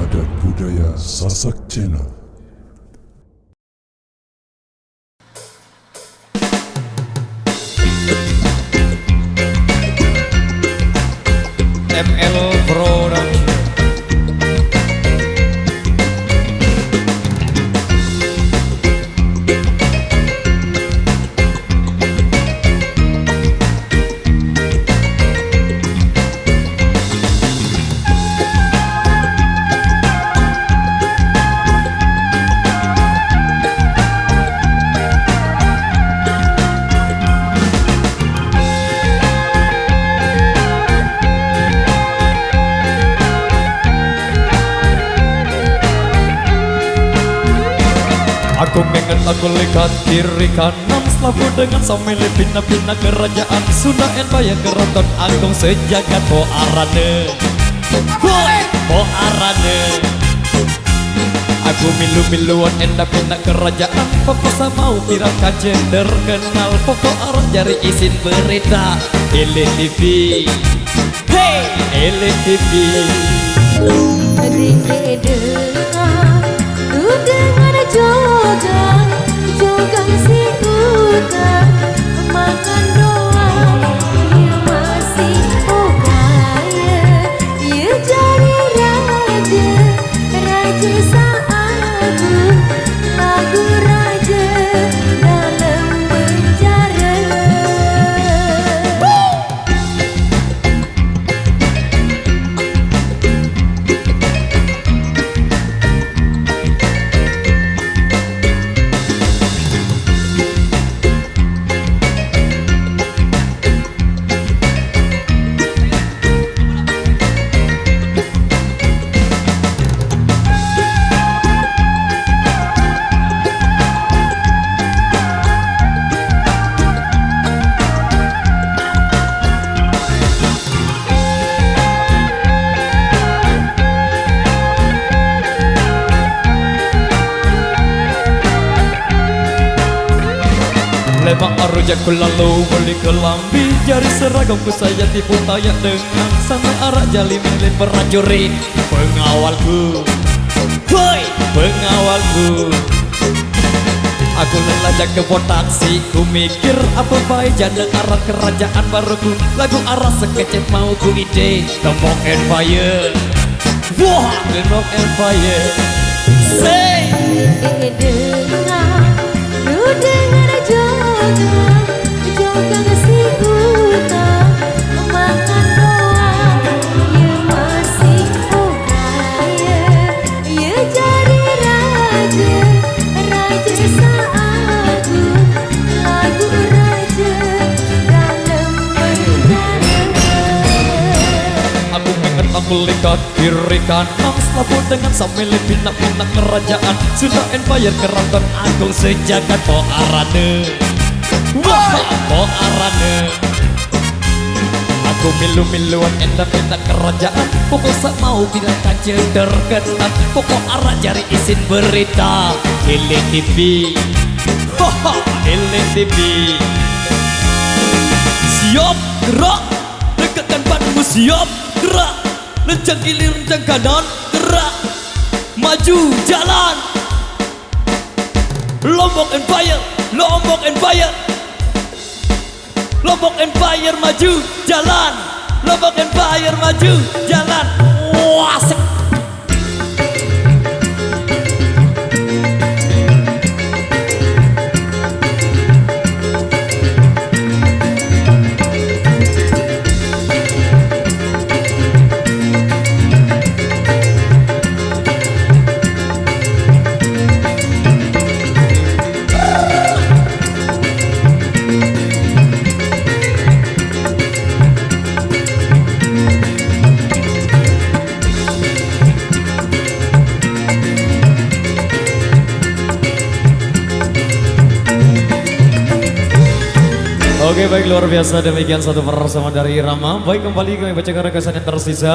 Adat Budaya Sasak Channel. ML Production. Aku mengen aku lihat kiri kanan selaku dengan sambil pina-pina kerajaan Sunda Empire keraton agung sejagat Poarane. Poarane. Aku milu-miluan enda pina kerajaan Papa mau pirang kajen terkenal pokok arah jari izin berita LTV. Hey LTV. Jogang si utang makan doang dia masih kaya dia jadi raja raja seagung lagu raja dalam penjara. Lembang arujaku lalu beli kelambi jari seragamku saya tipu tayak dengan sampai arak jali milik prajurit pengawalku. Woi pengawalku. Aku lelajak ke taksi ku mikir apa baik janda arah kerajaan baruku lagu arah sekecet mau ku ide Tembok Empire. Wah Tembok Empire. Say Jogang si utang makan doang dia masih kaya dia jadi raja raja seagung lagu raja dalam penjara. Aku mengen aku lihat kiri kanan selalu dengan sambil pina-pina kerajaan Sunda Empire keraton agung sejagat Poarane. Wah Poarane. Aku milu-miluan enda pina kerajaan pokok sak mau bilang kaje terkenal pokok arah jari izin berita LTV. Haha LTV. Siap gerak dekatkan badanmu siap gerak lencang kiri lencang kanan gerak maju jalan Lombok Empire Lombok Empire Lombok Empire maju jalan Lombok Empire maju jalan. Wah asik. Oke baik luar biasa demikian satu persembahan dari Irama. Baik kembali kami bacakan rekasan yang tersisa.